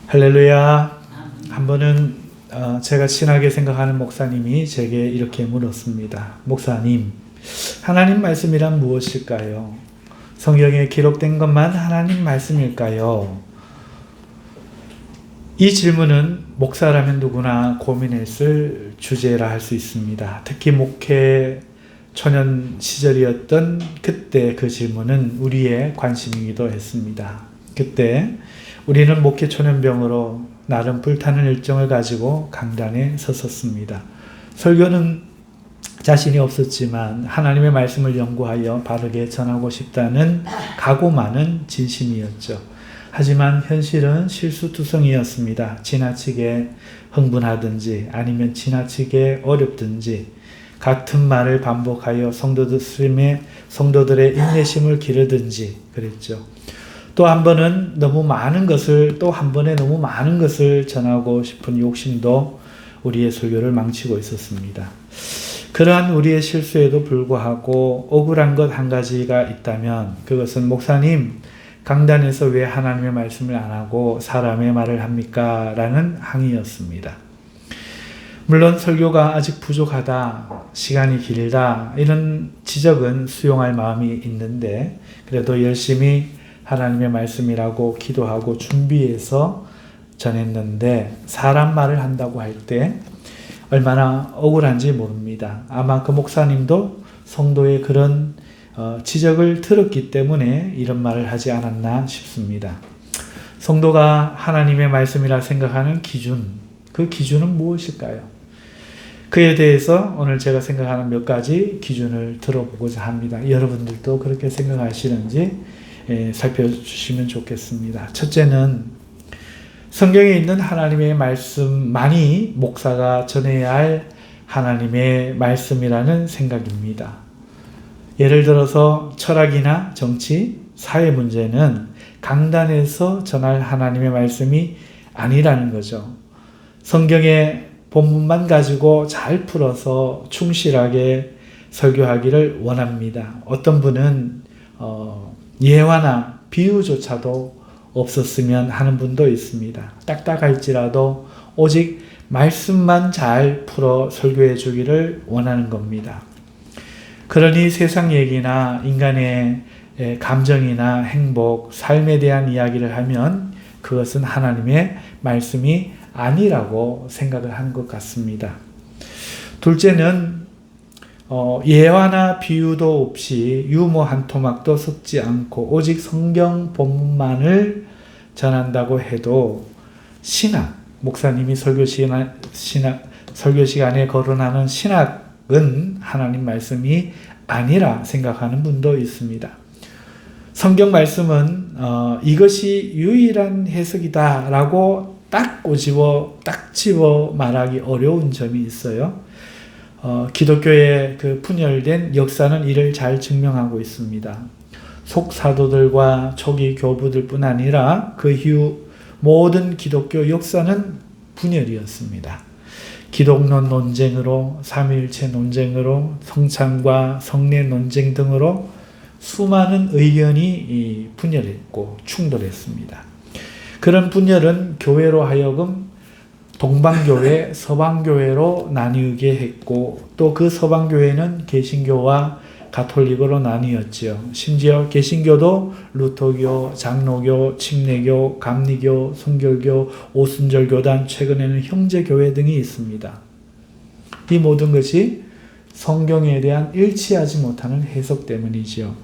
할렐루야. 한 번은 제가 친하게 생각하는 목사님이 제게 이렇게 물었습니다. 목사님, 하나님 말씀이란 무엇일까요? 성경에 기록된 것만 하나님 말씀일까요? 이 질문은 목사라면 누구나 고민했을 주제라 할 수 있습니다. 특히 목회 초년 시절이었던 그때 그 질문은 우리의 관심이기도 했습니다. 그때 우리는 목회 초년병으로 나름 불타는 열정을 가지고 강단에 섰었습니다. 설교는 자신이 없었지만 하나님의 말씀을 연구하여 바르게 전하고 싶다는 각오만은 진심이었죠. 하지만 현실은 실수투성이었습니다. 지나치게 흥분하든지 아니면 지나치게 어렵든지 같은 말을 반복하여 성도들의 인내심을 기르든지 그랬죠. 또 한 번은 또 한 번에 너무 많은 것을 전하고 싶은 욕심도 우리의 설교를 망치고 있었습니다. 그러한 우리의 실수에도 불구하고 억울한 것 한 가지가 있다면 그것은 목사님, 강단에서 왜 하나님의 말씀을 안 하고 사람의 말을 합니까? 라는 항의였습니다. 물론 설교가 아직 부족하다, 시간이 길다 이런 지적은 수용할 마음이 있는데 그래도 열심히 하나님의 말씀이라고 기도하고 준비해서 전했는데 사람 말을 한다고 할 때 얼마나 억울한지 모릅니다. 아마 그 목사님도 성도의 그런 지적을 들었기 때문에 이런 말을 하지 않았나 싶습니다. 성도가 하나님의 말씀이라 생각하는 기준, 그 기준은 무엇일까요? 그에 대해서 오늘 제가 생각하는 몇 가지 기준을 들어보고자 합니다. 여러분들도 그렇게 생각하시는지 살펴주시면 좋겠습니다. 첫째는 성경에 있는 하나님의 말씀만이 목사가 전해야 할 하나님의 말씀이라는 생각입니다. 예를 들어서 철학이나 정치, 사회 문제는 강단에서 전할 하나님의 말씀이 아니라는 거죠. 성경의 본문만 가지고 잘 풀어서 충실하게 설교하기를 원합니다. 어떤 분은 예화나 비유조차도 없었으면 하는 분도 있습니다. 딱딱할지라도 오직 말씀만 잘 풀어 설교해 주기를 원하는 겁니다. 그러니 세상 얘기나 인간의 감정이나 행복, 삶에 대한 이야기를 하면 그것은 하나님의 말씀이 아니라고 생각을 하는 것 같습니다. 둘째는 예화나 비유도 없이 유머 한 토막도 섞지 않고 오직 성경 본문만을 전한다고 해도 신학, 목사님이 설교 시간에 거론하는 신학은 하나님 말씀이 아니라 생각하는 분도 있습니다. 성경 말씀은 이것이 유일한 해석이다 라고 딱 집어 말하기 어려운 점이 있어요. 기독교의 그 분열된 역사는 이를 잘 증명하고 있습니다. 속사도들과 초기 교부들 뿐 아니라 그 이후 모든 기독교 역사는 분열이었습니다. 기독론 논쟁으로, 삼위일체 논쟁으로, 성찬과 성례 논쟁 등으로 수많은 의견이 분열했고 충돌했습니다. 그런 분열은 교회로 하여금 동방교회, 서방교회로 나뉘게 했고 또 그 서방교회는 개신교와 가톨릭으로 나뉘었죠. 심지어 개신교도 루터교, 장로교, 침례교, 감리교, 성결교, 오순절교단, 최근에는 형제교회 등이 있습니다. 이 모든 것이 성경에 대한 일치하지 못하는 해석 때문이지요.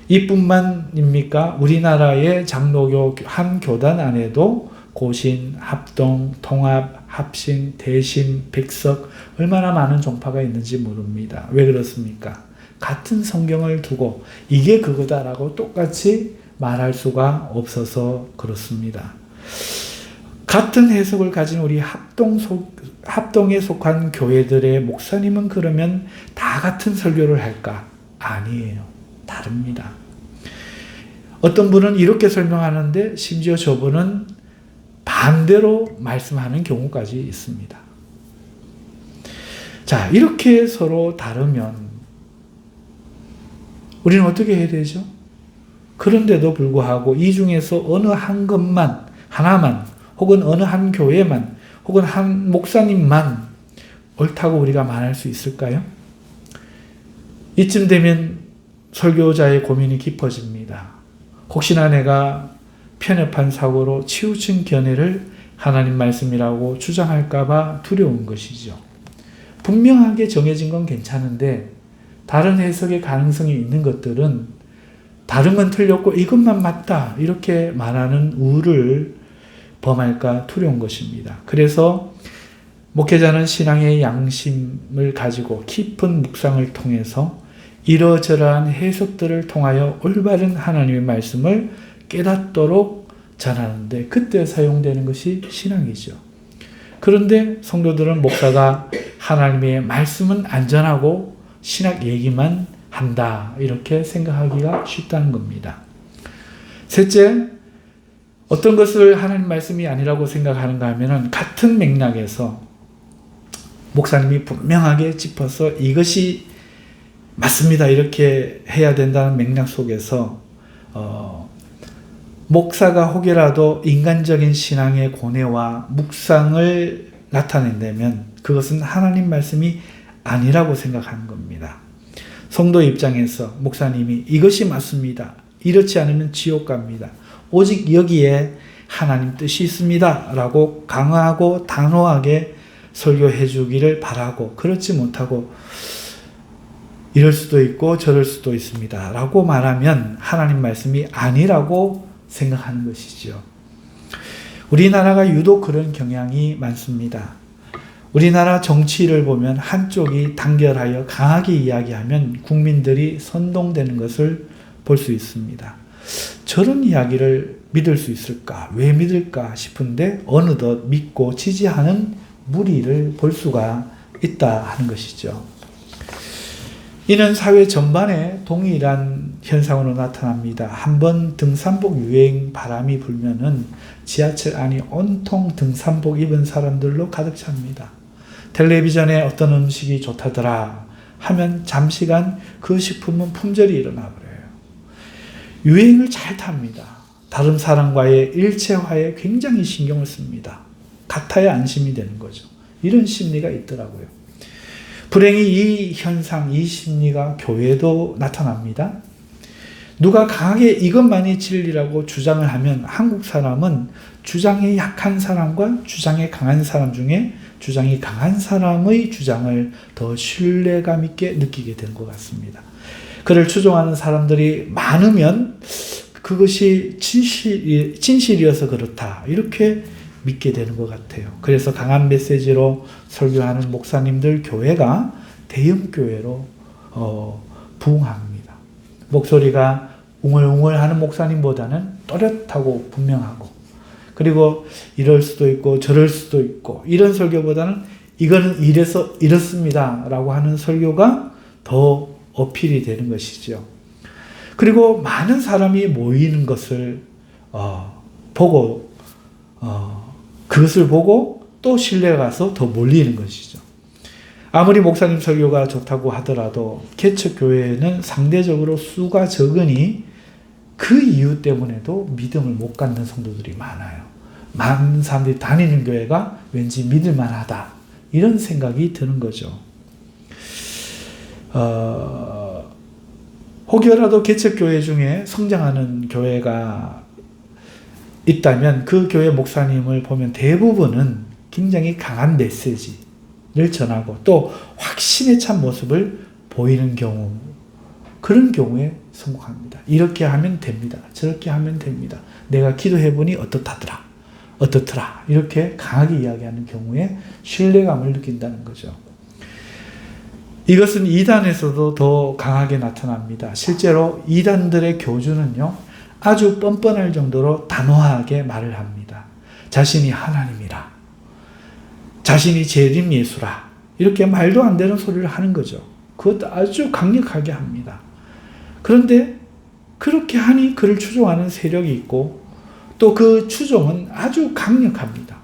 이뿐만입니까? 우리나라의 장로교 한 교단 안에도 고신, 합동, 통합, 합신, 대신, 백석 얼마나 많은 종파가 있는지 모릅니다. 왜 그렇습니까? 같은 성경을 두고 이게 그거다라고 똑같이 말할 수가 없어서 그렇습니다. 같은 해석을 가진 우리 합동에 속한 교회들의 목사님은 그러면 다 같은 설교를 할까? 아니에요. 다릅니다. 어떤 분은 이렇게 설명하는데 심지어 저분은 반대로 말씀하는 경우까지 있습니다. 자, 이렇게 서로 다르면 우리는 어떻게 해야 되죠? 그런데도 불구하고 이 중에서 어느 하나만 혹은 어느 한 교회만 혹은 한 목사님만 옳다고 우리가 말할 수 있을까요? 이쯤 되면 설교자의 고민이 깊어집니다. 혹시나 내가 편협한 사고로 치우친 견해를 하나님 말씀이라고 주장할까봐 두려운 것이죠. 분명하게 정해진 건 괜찮은데 다른 해석의 가능성이 있는 것들은 다른 건 틀렸고 이것만 맞다 이렇게 말하는 우를 범할까 두려운 것입니다. 그래서 목회자는 신앙의 양심을 가지고 깊은 묵상을 통해서 이러저러한 해석들을 통하여 올바른 하나님의 말씀을 깨닫도록 전하는데 그때 사용되는 것이 신앙이죠. 그런데 성도들은 목사가 하나님의 말씀은 안전하고 신학 얘기만 한다 이렇게 생각하기가 쉽다는 겁니다. 셋째, 어떤 것을 하나님 말씀이 아니라고 생각하는가 하면은 같은 맥락에서 목사님이 분명하게 짚어서 이것이 맞습니다 이렇게 해야 된다는 맥락 속에서 목사가 혹여라도 인간적인 신앙의 고뇌와 묵상을 나타낸다면 그것은 하나님 말씀이 아니라고 생각하는 겁니다. 성도 입장에서 목사님이 이것이 맞습니다. 이렇지 않으면 지옥 갑니다. 오직 여기에 하나님 뜻이 있습니다. 라고 강하고 단호하게 설교해 주기를 바라고 그렇지 못하고 이럴 수도 있고 저럴 수도 있습니다. 라고 말하면 하나님 말씀이 아니라고 생각하는 것이죠. 우리나라가 유독 그런 경향이 많습니다. 우리나라 정치를 보면 한쪽이 단결하여 강하게 이야기하면 국민들이 선동되는 것을 볼 수 있습니다. 저런 이야기를 믿을 수 있을까? 왜 믿을까 싶은데 어느덧 믿고 지지하는 무리를 볼 수가 있다 하는 것이죠. 이는 사회 전반에 동일한 현상으로 나타납니다. 한번 등산복 유행 바람이 불면은 지하철 안이 온통 등산복 입은 사람들로 가득 찹니다. 텔레비전에 어떤 음식이 좋다더라 하면 잠시간 그 식품은 품절이 일어나 버려요. 유행을 잘 탑니다. 다른 사람과의 일체화에 굉장히 신경을 씁니다. 같아야 안심이 되는 거죠. 이런 심리가 있더라고요. 불행히 이 현상, 이 심리가 교회도 나타납니다. 누가 강하게 이것만이 진리라고 주장을 하면 한국 사람은 주장이 약한 사람과 주장이 강한 사람 중에 주장이 강한 사람의 주장을 더 신뢰감 있게 느끼게 되는 것 같습니다. 그를 추종하는 사람들이 많으면 그것이 진실이어서 그렇다 이렇게 믿게 되는 것 같아요. 그래서 강한 메시지로 설교하는 목사님들 교회가 대형교회로 부흥합니다. 목소리가 웅얼웅얼하는 목사님보다는 또렷하고 분명하고 그리고 이럴 수도 있고 저럴 수도 있고 이런 설교보다는 이거는 이래서 이렇습니다 라고 하는 설교가 더 어필이 되는 것이죠. 그리고 많은 사람이 모이는 것을 보고 그것을 보고 또 신뢰가 가서 더 몰리는 것이죠. 아무리 목사님 설교가 좋다고 하더라도 개척교회에는 상대적으로 수가 적으니 그 이유 때문에도 믿음을 못 갖는 성도들이 많아요. 많은 사람들이 다니는 교회가 왠지 믿을 만하다 이런 생각이 드는 거죠. 혹여라도 개척교회 중에 성장하는 교회가 있다면 그 교회 목사님을 보면 대부분은 굉장히 강한 메시지를 전하고 또 확신에 찬 모습을 보이는 경우 그런 경우에 성공합니다. 이렇게 하면 됩니다. 저렇게 하면 됩니다. 내가 기도해보니 어떻더라 이렇게 강하게 이야기하는 경우에 신뢰감을 느낀다는 거죠. 이것은 이단에서도 더 강하게 나타납니다. 실제로 이단들의 교주는요 아주 뻔뻔할 정도로 단호하게 말을 합니다. 자신이 하나님이라, 자신이 재림 예수라 이렇게 말도 안 되는 소리를 하는 거죠. 그것도 아주 강력하게 합니다. 그런데 그렇게 하니 그를 추종하는 세력이 있고 또 그 추종은 아주 강력합니다.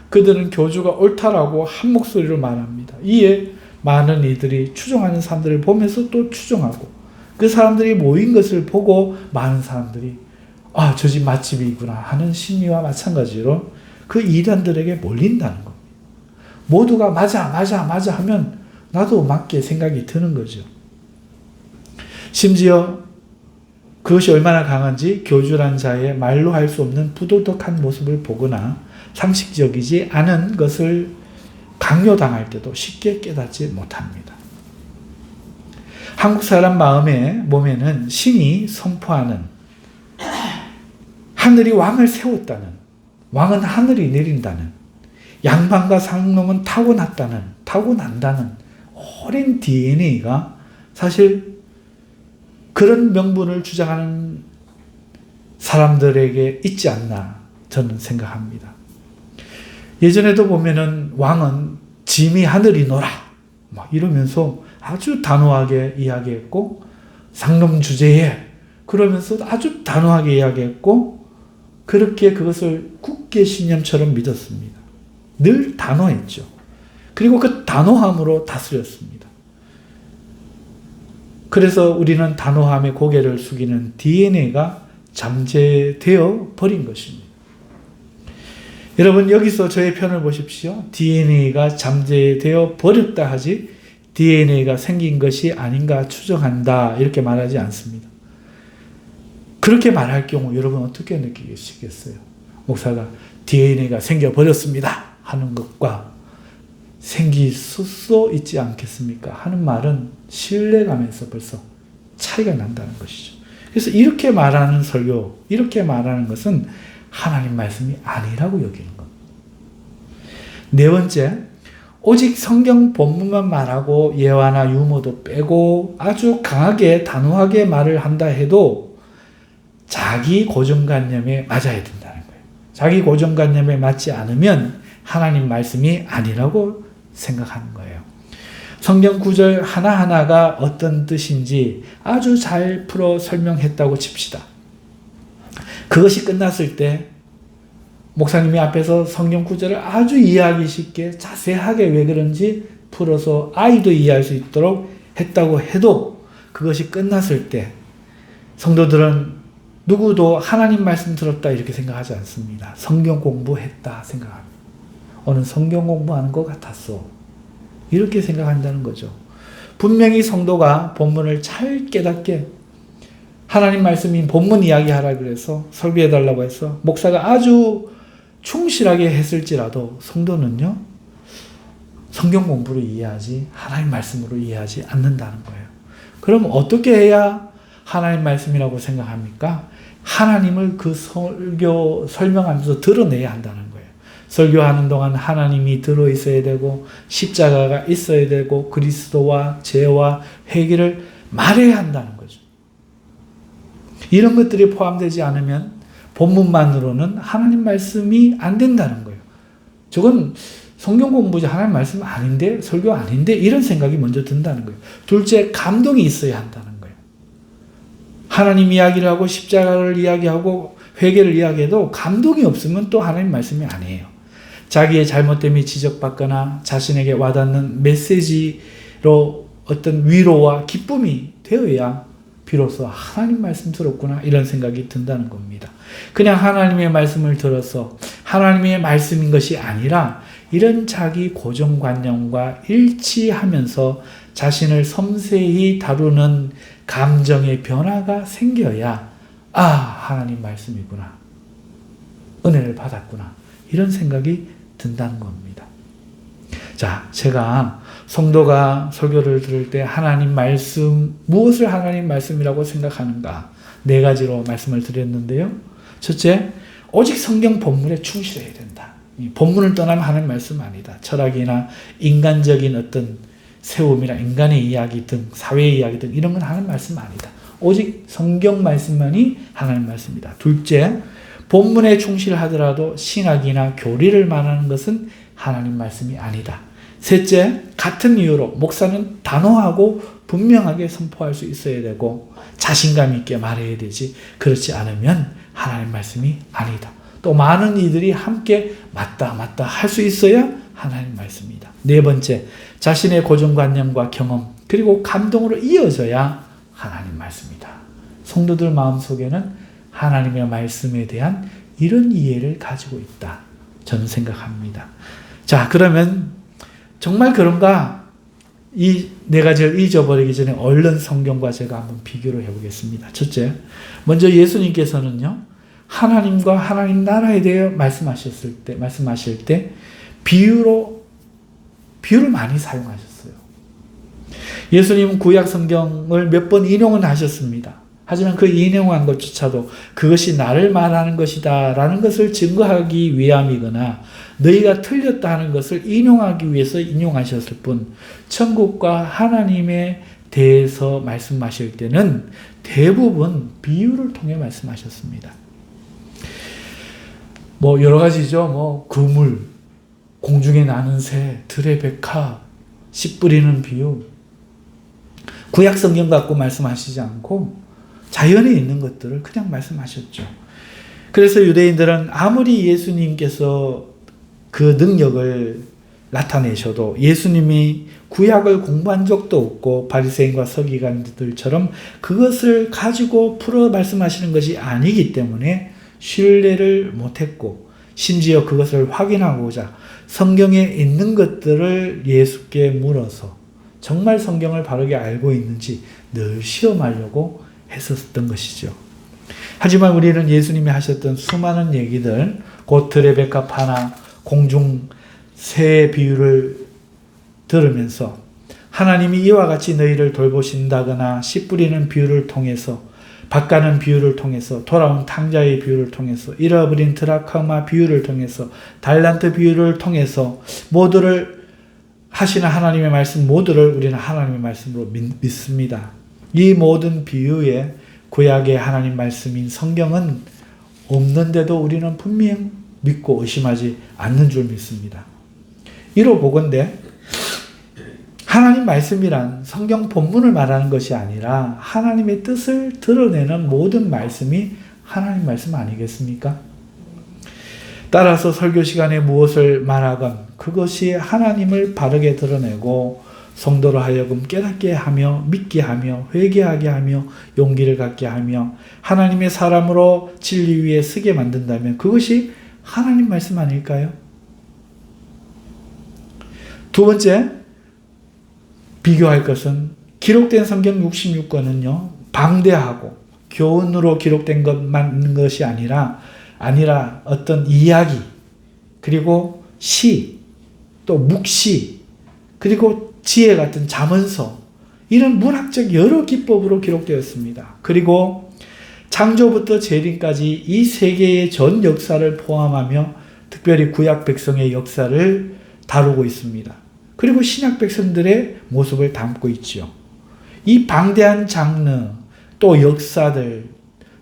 그들은 교주가 옳다라고 한 목소리로 말합니다. 이에 많은 이들이 추종하는 사람들을 보면서 또 추종하고 그 사람들이 모인 것을 보고 많은 사람들이 저 집 맛집이구나 하는 심리와 마찬가지로 그 이단들에게 몰린다는 겁니다. 모두가 맞아 하면 나도 맞게 생각이 드는 거죠. 심지어 그것이 얼마나 강한지 교주란 자의 말로 할 수 없는 부도덕한 모습을 보거나 상식적이지 않은 것을 강요당할 때도 쉽게 깨닫지 못합니다. 한국 사람 몸에는 신이 선포하는 하늘이 왕을 세웠다는, 왕은 하늘이 내린다는, 양반과 상놈은 타고난다는 오랜 DNA가 사실 그런 명분을 주장하는 사람들에게 있지 않나 저는 생각합니다. 예전에도 보면은 왕은 짐이 하늘이 노라 막 이러면서 아주 단호하게 이야기했고, 상놈 주제에 그러면서 아주 단호하게 이야기했고, 그렇게 그것을 굳게 신념처럼 믿었습니다. 늘 단호했죠. 그리고 그 단호함으로 다스렸습니다. 그래서 우리는 단호함에 고개를 숙이는 DNA가 잠재되어 버린 것입니다. 여러분, 여기서 저의 편을 보십시오. DNA가 잠재되어 버렸다 하지 DNA가 생긴 것이 아닌가 추정한다 이렇게 말하지 않습니다. 그렇게 말할 경우 여러분 어떻게 느끼시겠어요? 목사가 DNA가 생겨버렸습니다 하는 것과 생길 수 있지 않겠습니까? 하는 말은 신뢰감에서 벌써 차이가 난다는 것이죠. 그래서 이렇게 말하는 설교, 이렇게 말하는 것은 하나님 말씀이 아니라고 여기는 겁니다. 네 번째, 오직 성경 본문만 말하고 예화나 유머도 빼고 아주 강하게 단호하게 말을 한다 해도 자기 고정관념에 맞아야 된다는 거예요. 자기 고정관념에 맞지 않으면 하나님 말씀이 아니라고 생각하는 거예요. 성경 구절 하나하나가 어떤 뜻인지 아주 잘 풀어 설명했다고 칩시다. 그것이 끝났을 때 목사님이 앞에서 성경 구절을 아주 이해하기 쉽게 자세하게 왜 그런지 풀어서 아이도 이해할 수 있도록 했다고 해도 그것이 끝났을 때 성도들은 누구도 하나님 말씀 들었다 이렇게 생각하지 않습니다. 성경 공부했다 생각합니다. 오늘 성경 공부하는 것 같았어. 이렇게 생각한다는 거죠. 분명히 성도가 본문을 잘 깨닫게 하나님 말씀인 본문 이야기하라 그래서 설교해달라고 해서 목사가 아주 충실하게 했을지라도 성도는요, 성경 공부를 이해하지 하나님 말씀으로 이해하지 않는다는 거예요. 그럼 어떻게 해야 하나님 말씀이라고 생각합니까? 하나님을 그 설명하면서 드러내야 한다는 거예요. 설교하는 동안 하나님이 들어있어야 되고 십자가가 있어야 되고 그리스도와 죄와 회개를 말해야 한다는 거죠. 이런 것들이 포함되지 않으면 본문만으로는 하나님 말씀이 안 된다는 거예요. 저건 성경 공부지 하나님 말씀 아닌데, 설교 아닌데 이런 생각이 먼저 든다는 거예요. 둘째, 감동이 있어야 한다는 거예요. 하나님 이야기를 하고 십자가를 이야기하고 회개를 이야기해도 감동이 없으면 또 하나님 말씀이 아니에요. 자기의 잘못됨이 지적받거나 자신에게 와닿는 메시지로 어떤 위로와 기쁨이 되어야 비로소 하나님 말씀 들었구나 이런 생각이 든다는 겁니다. 그냥 하나님의 말씀을 들어서 하나님의 말씀인 것이 아니라 이런 자기 고정관념과 일치하면서 자신을 섬세히 다루는 감정의 변화가 생겨야 하나님 말씀이구나, 은혜를 받았구나 이런 생각이 든다는 겁니다. 자, 제가 성도가 설교를 들을 때 하나님 말씀, 무엇을 하나님 말씀이라고 생각하는가 4가지로 말씀을 드렸는데요. 첫째, 오직 성경 본문에 충실해야 된다. 본문을 떠나면 하나님 말씀 아니다. 철학이나 인간적인 어떤 세움이나 인간의 이야기 등 사회의 이야기 등 이런 건 하나님 말씀 아니다. 오직 성경 말씀만이 하나님 말씀이다. 둘째, 본문에 충실하더라도 신학이나 교리를 말하는 것은 하나님 말씀이 아니다. 셋째, 같은 이유로 목사는 단호하고 분명하게 선포할 수 있어야 되고 자신감 있게 말해야 되지, 그렇지 않으면 하나님 말씀이 아니다. 또 많은 이들이 함께 맞다 할 수 있어야 하나님 말씀이다. 네 번째, 자신의 고정관념과 경험 그리고 감동으로 이어져야 하나님 말씀이다. 성도들 마음속에는 하나님의 말씀에 대한 이런 이해를 가지고 있다. 저는 생각합니다. 자, 그러면 정말 그런가? 이 네 가지를 잊어버리기 전에 얼른 성경과 제가 한번 비교를 해보겠습니다. 첫째, 먼저 예수님께서는요, 하나님과 하나님 나라에 대해 말씀하실 때 비유를 많이 사용하셨어요. 예수님은 구약 성경을 몇 번 인용은 하셨습니다. 하지만 그 인용한 것조차도 그것이 나를 말하는 것이다 라는 것을 증거하기 위함이거나 너희가 틀렸다 하는 것을 인용하기 위해서 인용하셨을 뿐, 천국과 하나님에 대해서 말씀하실 때는 대부분 비유를 통해 말씀하셨습니다. 여러 가지죠. 그물, 공중에 나는 새, 들의 백합, 씨 뿌리는 비유. 구약 성경 갖고 말씀하시지 않고 자연에 있는 것들을 그냥 말씀하셨죠. 그래서 유대인들은 아무리 예수님께서 그 능력을 나타내셔도 예수님이 구약을 공부한 적도 없고 바리새인과 서기관들처럼 그것을 가지고 풀어 말씀하시는 것이 아니기 때문에 신뢰를 못했고, 심지어 그것을 확인하고자 성경에 있는 것들을 예수께 물어서 정말 성경을 바르게 알고 있는지 늘 시험하려고 했었던 것이죠. 하지만 우리는 예수님이 하셨던 수많은 얘기들, 곧 들의 백합 하나, 공중 새의 비유를 들으면서 하나님이 이와 같이 너희를 돌보신다거나 씨 뿌리는 비유를 통해서, 밭가는 비유를 통해서, 돌아온 탕자의 비유를 통해서, 잃어버린 드라크마 비유를 통해서, 달란트 비유를 통해서 모두를 하시는 하나님의 말씀 모두를 우리는 하나님의 말씀으로 믿습니다. 이 모든 비유에 구약의 하나님 말씀인 성경은 없는데도 우리는 분명 믿고 의심하지 않는 줄 믿습니다. 이로 보건대 하나님 말씀이란 성경 본문을 말하는 것이 아니라 하나님의 뜻을 드러내는 모든 말씀이 하나님 말씀 아니겠습니까? 따라서 설교 시간에 무엇을 말하건 그것이 하나님을 바르게 드러내고 성도로 하여금 깨닫게 하며 믿게 하며 회개하게 하며 용기를 갖게 하며 하나님의 사람으로 진리 위에 서게 만든다면 그것이 하나님 말씀 아닐까요? 두 번째, 비교할 것은 기록된 성경 66권은요, 방대하고 교훈으로 기록된 것이 아니라 어떤 이야기, 그리고 시, 또 묵시, 그리고 지혜 같은 잠언서, 이런 문학적 여러 기법으로 기록되었습니다. 그리고 창조부터 재림까지 이 세계의 전 역사를 포함하며 특별히 구약 백성의 역사를 다루고 있습니다. 그리고 신약 백성들의 모습을 담고 있지요. 이 방대한 장르, 또 역사들,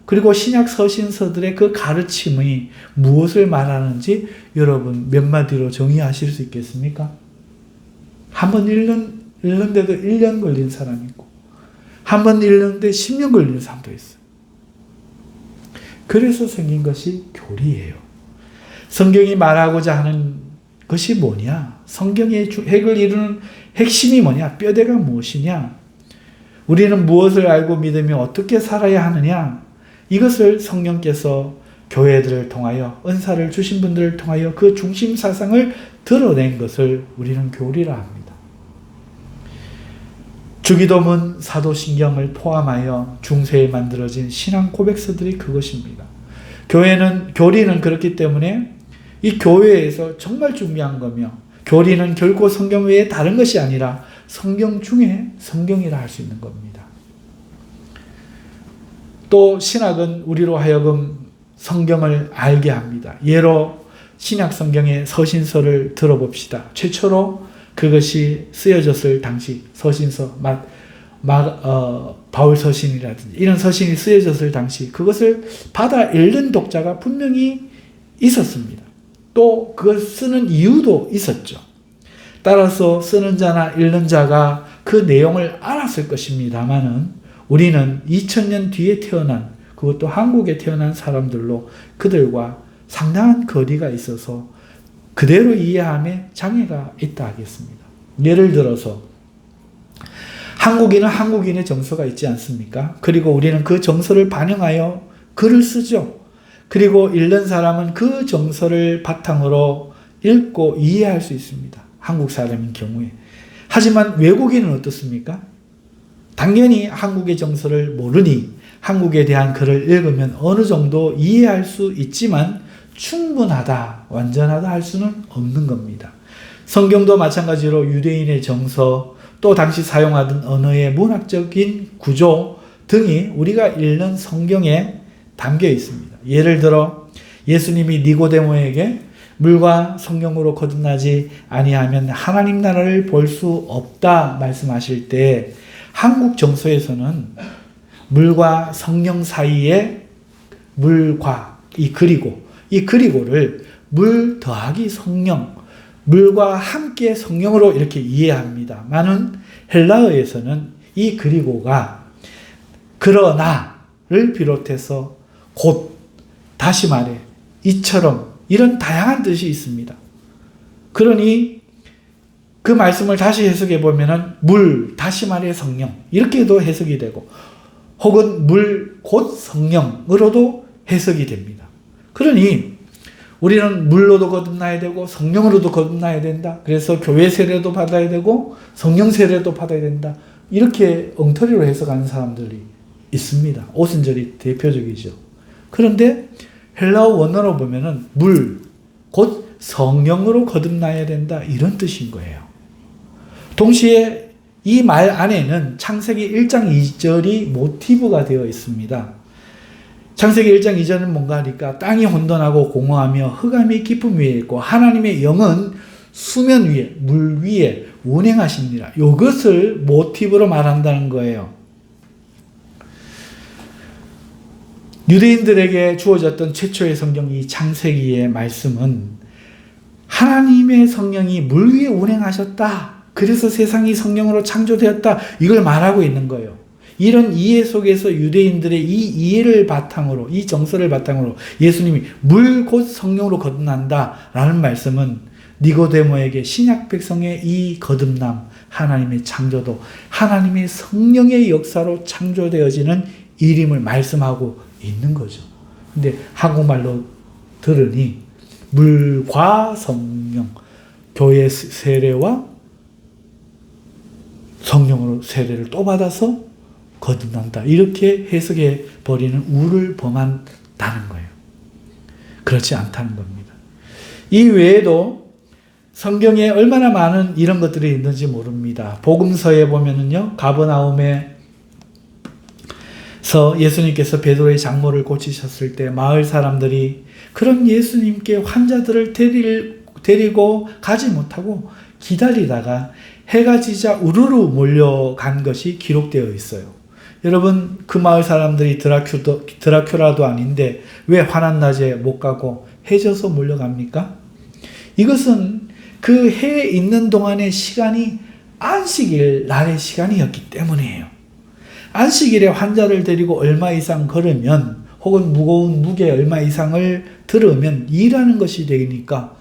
그리고 신약 서신서들의 그 가르침이 무엇을 말하는지 여러분 몇 마디로 정의하실 수 있겠습니까? 한번 읽는데도 1년 걸린 사람이 있고, 한번 읽는데 10년 걸리는 사람도 있어요. 그래서 생긴 것이 교리예요. 성경이 말하고자 하는 것이 뭐냐? 성경의 핵을 이루는 핵심이 뭐냐? 뼈대가 무엇이냐? 우리는 무엇을 알고 믿으며 어떻게 살아야 하느냐? 이것을 성령께서 교회들을 통하여, 은사를 주신 분들을 통하여 그 중심 사상을 드러낸 것을 우리는 교리라 합니다. 주기도문, 사도신경을 포함하여 중세에 만들어진 신앙 고백서들이 그것입니다. 교리는 그렇기 때문에 이 교회에서 정말 중요한 거며, 교리는 결코 성경 외에 다른 것이 아니라 성경 중에 성경이라 할 수 있는 겁니다. 또 신학은 우리로 하여금 성경을 알게 합니다. 예로 신약 성경의 서신서를 들어봅시다. 최초로 그것이 쓰여졌을 당시 서신서, 바울 서신이라든지 이런 서신이 쓰여졌을 당시 그것을 받아 읽는 독자가 분명히 있었습니다. 또 그걸 쓰는 이유도 있었죠. 따라서 쓰는 자나 읽는 자가 그 내용을 알았을 것입니다만은 우리는 2000년 뒤에 태어난, 그것도 한국에 태어난 사람들로 그들과 상당한 거리가 있어서 그대로 이해함에 장애가 있다 하겠습니다. 예를 들어서 한국인은 한국인의 정서가 있지 않습니까? 그리고 우리는 그 정서를 반영하여 글을 쓰죠. 그리고 읽는 사람은 그 정서를 바탕으로 읽고 이해할 수 있습니다. 한국 사람인 경우에. 하지만 외국인은 어떻습니까? 당연히 한국의 정서를 모르니 한국에 대한 글을 읽으면 어느 정도 이해할 수 있지만 충분하다, 완전하다 할 수는 없는 겁니다. 성경도 마찬가지로 유대인의 정서, 또 당시 사용하던 언어의 문학적인 구조 등이 우리가 읽는 성경에 담겨 있습니다. 예를 들어 예수님이 니고데모에게 물과 성령으로 거듭나지 아니하면 하나님 나라를 볼 수 없다 말씀하실 때 한국 정서에서는 물과 성령 사이에 물과 이 그리고를 물 더하기 성령, 물과 함께 성령으로 이렇게 이해합니다만은 헬라어에서는 이 그리고가 그러나를 비롯해서 곧, 다시 말해 이처럼 이런 다양한 뜻이 있습니다. 그러니 그 말씀을 다시 해석해 보면은 물, 다시 말해 성령 이렇게도 해석이 되고 혹은 물, 곧 성령으로도 해석이 됩니다. 그러니 우리는 물로도 거듭나야 되고 성령으로도 거듭나야 된다. 그래서 교회 세례도 받아야 되고 성령 세례도 받아야 된다. 이렇게 엉터리로 해석하는 사람들이 있습니다. 오순절이 대표적이죠. 그런데 헬라어 원어로 보면은 물, 곧 성령으로 거듭나야 된다. 이런 뜻인 거예요. 동시에 이 말 안에는 창세기 1장 2절이 모티브가 되어 있습니다. 창세기 1장 2절은 뭔가 하니까 땅이 혼돈하고 공허하며 흑암이 깊음 위에 있고 하나님의 영은 수면 위에, 물 위에 운행하십니다. 이것을 모티브로 말한다는 거예요. 유대인들에게 주어졌던 최초의 성경 이 창세기의 말씀은 하나님의 성령이 물 위에 운행하셨다. 그래서 세상이 성령으로 창조되었다. 이걸 말하고 있는 거예요. 이런 이해 속에서 유대인들의 이 이해를 바탕으로, 이 정서를 바탕으로 예수님이 물 곧 성령으로 거듭난다라는 말씀은 니고데모에게 신약 백성의 이 거듭남, 하나님의 창조도, 하나님의 성령의 역사로 창조되어지는 일임을 말씀하고 있는 거죠. 근데 한국말로 들으니 물과 성령, 교회 세례와 성령으로 세례를 또 받아서 거듭난다. 이렇게 해석해 버리는 우를 범한다는 거예요. 그렇지 않다는 겁니다. 이 외에도 성경에 얼마나 많은 이런 것들이 있는지 모릅니다. 복음서에 보면은요, 가버나움에서 예수님께서 베드로의 장모를 고치셨을 때 마을 사람들이 그런 예수님께 환자들을 데리고 가지 못하고 기다리다가 해가 지자 우르르 몰려간 것이 기록되어 있어요. 여러분, 그 마을 사람들이 드라큘라도 아닌데 왜 환한 낮에 못 가고 해져서 몰려갑니까? 이것은 그 해 있는 동안의 시간이 안식일 날의 시간이었기 때문이에요. 안식일에 환자를 데리고 얼마 이상 걸으면 혹은 무거운 무게 얼마 이상을 들으면 일하는 것이 되니까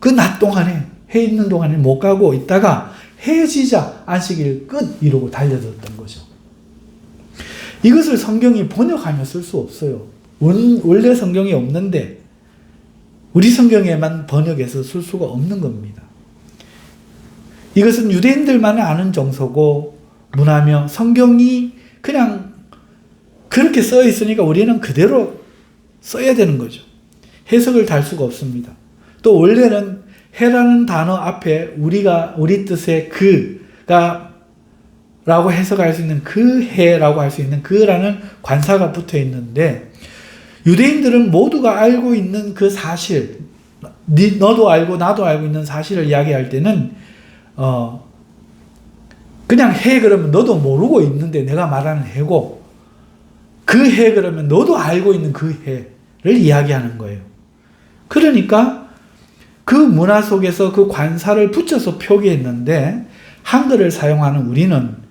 그 낮 동안에 해 있는 동안에 못 가고 있다가 해지자 안식일 끝 이러고 달려들었던 거죠. 이것을 성경이 번역하며 쓸 수 없어요. 원래 성경이 없는데 우리 성경에만 번역해서 쓸 수가 없는 겁니다. 이것은 유대인들만 아는 정서고 문화며 성경이 그냥 그렇게 써 있으니까 우리는 그대로 써야 되는 거죠. 해석을 달 수가 없습니다. 또 원래는 해라는 단어 앞에 우리 뜻의 그가 라고 해석할 수 있는 그 해라고 할 수 있는 그라는 관사가 붙어 있는데 유대인들은 모두가 알고 있는 그 사실, 너도 알고 나도 알고 있는 사실을 이야기할 때는 그냥 해 그러면 너도 모르고 있는데 내가 말하는 해고 그 해 그러면 너도 알고 있는 그 해를 이야기하는 거예요. 그러니까 그 문화 속에서 그 관사를 붙여서 표기했는데 한글을 사용하는 우리는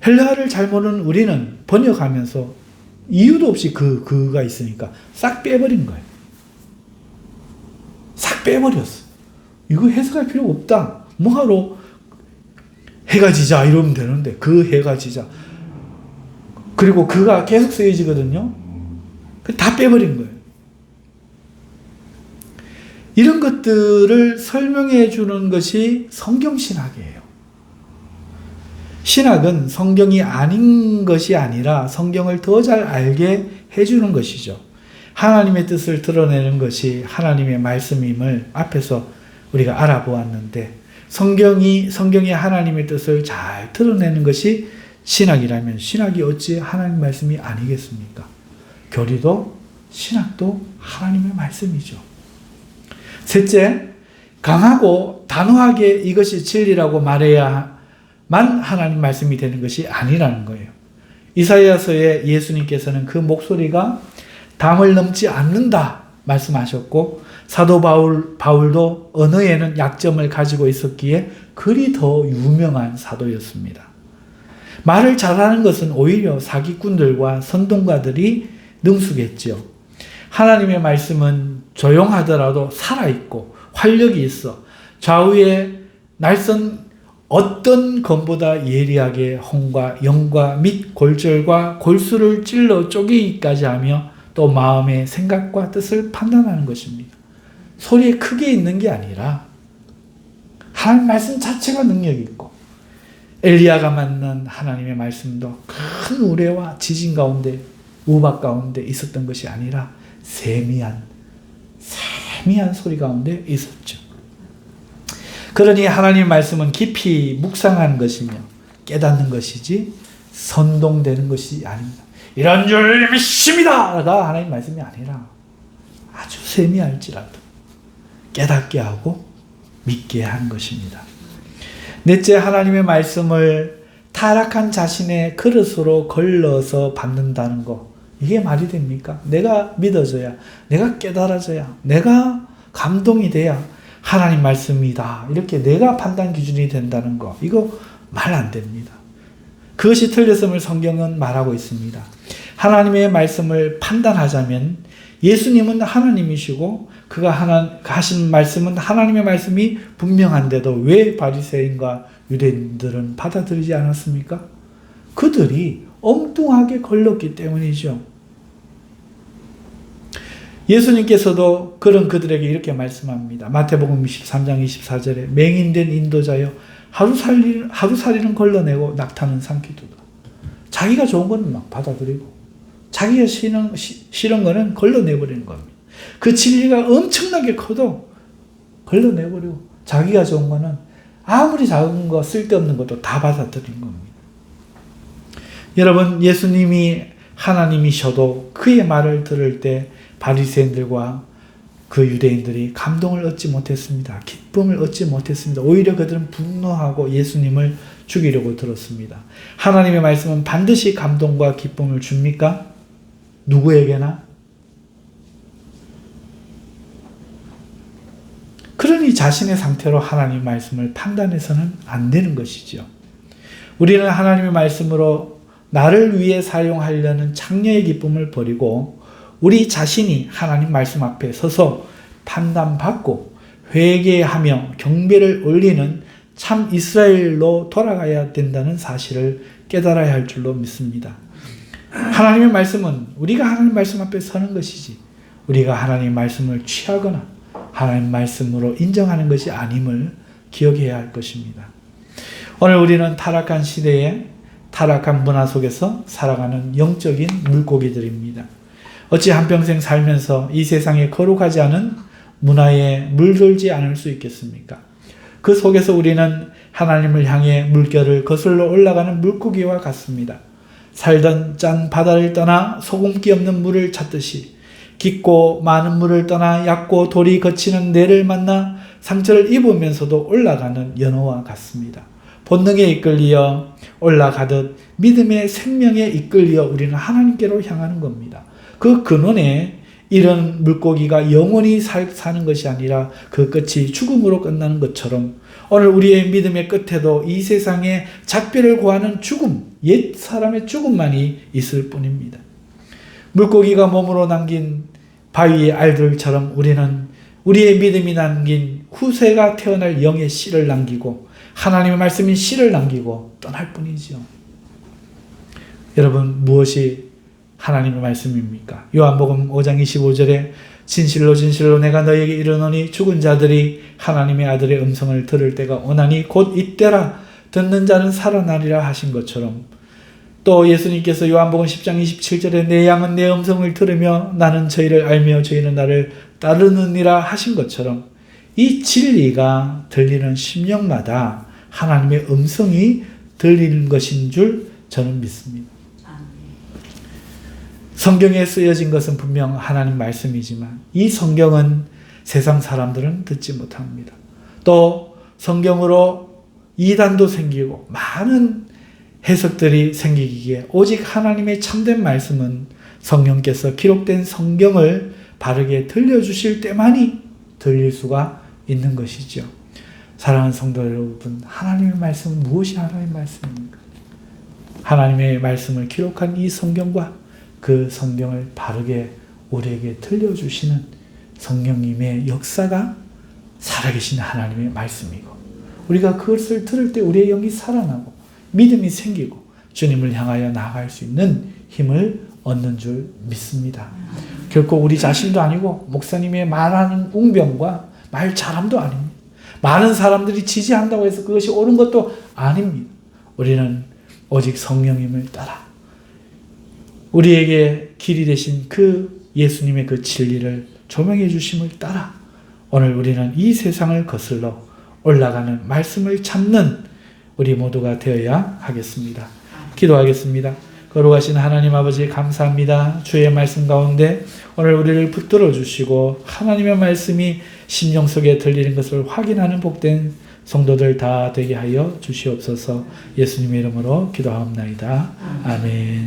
헬라어를 잘 모르는 우리는 번역하면서 이유도 없이 그가 있으니까 싹 빼버린 거예요. 싹 빼버렸어. 이거 해석할 필요 없다. 뭐하러 해가 지자 이러면 되는데 그 해가 지자. 그리고 그가 계속 쓰여지거든요. 다 빼버린 거예요. 이런 것들을 설명해 주는 것이 성경신학이에요. 신학은 성경이 아닌 것이 아니라 성경을 더 잘 알게 해주는 것이죠. 하나님의 뜻을 드러내는 것이 하나님의 말씀임을 앞에서 우리가 알아보았는데, 성경이 하나님의 뜻을 잘 드러내는 것이 신학이라면 신학이 어찌 하나님 말씀이 아니겠습니까? 교리도 신학도 하나님의 말씀이죠. 셋째, 강하고 단호하게 이것이 진리라고 말해야만 하나님 말씀이 되는 것이 아니라는 거예요. 이사야서에 예수님께서는 그 목소리가 담을 넘지 않는다 말씀하셨고, 사도 바울도 언어에는 약점을 가지고 있었기에 그리 더 유명한 사도였습니다. 말을 잘하는 것은 오히려 사기꾼들과 선동가들이 능숙했지요. 하나님의 말씀은 조용하더라도 살아있고 활력이 있어 좌우에 날선 어떤 검보다 예리하게 홍과 영과 및 골절과 골수를 찔러 쪼개기까지 하며 또 마음의 생각과 뜻을 판단하는 것입니다. 소리에 크게 있는 게 아니라 하나님 말씀 자체가 능력이 있고, 엘리야가 만난 하나님의 말씀도 큰 우레와 지진 가운데 우박 가운데 있었던 것이 아니라 세미한 소리 가운데 있었죠. 그러니 하나님의 말씀은 깊이 묵상하는 것이며 깨닫는 것이지 선동되는 것이 아닙니다. 이런 줄 믿습니다가 하나님의 말씀이 아니라 아주 세미할지라도 깨닫게 하고 믿게 하는 것입니다. 넷째, 하나님의 말씀을 타락한 자신의 그릇으로 걸러서 받는다는 것, 이게 말이 됩니까? 내가 믿어져야, 내가 깨달아져야, 내가 감동이 돼야 하나님 말씀이다, 이렇게 내가 판단 기준이 된다는 거, 이거 말 안 됩니다. 그것이 틀렸음을 성경은 말하고 있습니다. 하나님의 말씀을 판단하자면 예수님은 하나님이시고 그가 하신 말씀은 하나님의 말씀이 분명한데도 왜 바리새인과 유대인들은 받아들이지 않았습니까? 그들이 엉뚱하게 걸렸기 때문이죠. 예수님께서도 그런 그들에게 이렇게 말씀합니다. 마태복음 23장 24절에 맹인된 인도자여 하루살이는 걸러내고 낙타는 삼키도다. 자기가 좋은 거는 막 받아들이고 자기가 싫은 거는 걸러내버리는 겁니다. 그 진리가 엄청나게 커도 걸러내버리고 자기가 좋은 거는 아무리 작은 거 쓸데없는 것도 다 받아들이는 겁니다. 여러분, 예수님이 하나님이셔도 그의 말을 들을 때 바리새인들과 그 유대인들이 감동을 얻지 못했습니다. 기쁨을 얻지 못했습니다. 오히려 그들은 분노하고 예수님을 죽이려고 들었습니다. 하나님의 말씀은 반드시 감동과 기쁨을 줍니까? 누구에게나? 그러니 자신의 상태로 하나님의 말씀을 판단해서는 안 되는 것이죠. 우리는 하나님의 말씀으로 나를 위해 사용하려는 창녀의 기쁨을 버리고 우리 자신이 하나님 말씀 앞에 서서 판단받고 회개하며 경배를 올리는 참 이스라엘로 돌아가야 된다는 사실을 깨달아야 할 줄로 믿습니다. 하나님의 말씀은 우리가 하나님 말씀 앞에 서는 것이지 우리가 하나님 말씀을 취하거나 하나님 말씀으로 인정하는 것이 아님을 기억해야 할 것입니다. 오늘 우리는 타락한 시대에 타락한 문화 속에서 살아가는 영적인 물고기들입니다. 어찌 한평생 살면서 이 세상에 거룩하지 않은 문화에 물들지 않을 수 있겠습니까? 그 속에서 우리는 하나님을 향해 물결을 거슬러 올라가는 물고기와 같습니다. 살던 짠 바다를 떠나 소금기 없는 물을 찾듯이 깊고 많은 물을 떠나 얕고 돌이 거치는 뇌를 만나 상처를 입으면서도 올라가는 연어와 같습니다. 본능에 이끌려 올라가듯 믿음의 생명에 이끌려 우리는 하나님께로 향하는 겁니다. 그 근원에 이런 물고기가 영원히 사는 것이 아니라 그 끝이 죽음으로 끝나는 것처럼 오늘 우리의 믿음의 끝에도 이 세상에 작별을 구하는 죽음, 옛 사람의 죽음만이 있을 뿐입니다. 물고기가 몸으로 남긴 바위의 알들처럼 우리는 우리의 믿음이 남긴 후세가 태어날 영의 씨를 남기고 하나님의 말씀인 씨를 남기고 떠날 뿐이지요. 여러분, 무엇이 하나님의 말씀입니까? 요한복음 5장 25절에 진실로 진실로 내가 너에게 이르노니 죽은 자들이 하나님의 아들의 음성을 들을 때가 오나니 곧 이때라. 듣는 자는 살아나리라 하신 것처럼, 또 예수님께서 요한복음 10장 27절에 내 양은 내 음성을 들으며 나는 저희를 알며 저희는 나를 따르느니라 하신 것처럼, 이 진리가 들리는 심령마다 하나님의 음성이 들리는 것인 줄 저는 믿습니다. 성경에 쓰여진 것은 분명 하나님 말씀이지만 이 성경은 세상 사람들은 듣지 못합니다. 또 성경으로 이단도 생기고 많은 해석들이 생기기에 오직 하나님의 참된 말씀은 성령께서 기록된 성경을 바르게 들려주실 때만이 들릴 수가 있는 것이죠. 사랑하는 성도 여러분, 하나님의 말씀은 무엇이 하나님의 말씀입니까? 하나님의 말씀을 기록한 이 성경과 그 성경을 바르게 우리에게 들려주시는 성령님의 역사가 살아계신 하나님의 말씀이고, 우리가 그것을 들을 때 우리의 영이 살아나고 믿음이 생기고 주님을 향하여 나아갈 수 있는 힘을 얻는 줄 믿습니다. 결코 우리 자신도 아니고 목사님의 말하는 웅변과 말 잘함도 아닙니다. 많은 사람들이 지지한다고 해서 그것이 옳은 것도 아닙니다. 우리는 오직 성령님을 따라 우리에게 길이 되신 그 예수님의 그 진리를 조명해 주심을 따라 오늘 우리는 이 세상을 거슬러 올라가는 말씀을 찾는 우리 모두가 되어야 하겠습니다. 기도하겠습니다. 거룩하신 하나님 아버지, 감사합니다. 주의 말씀 가운데 오늘 우리를 붙들어 주시고 하나님의 말씀이 심령 속에 들리는 것을 확인하는 복된 성도들 다 되게 하여 주시옵소서. 예수님의 이름으로 기도하옵나이다. 아멘.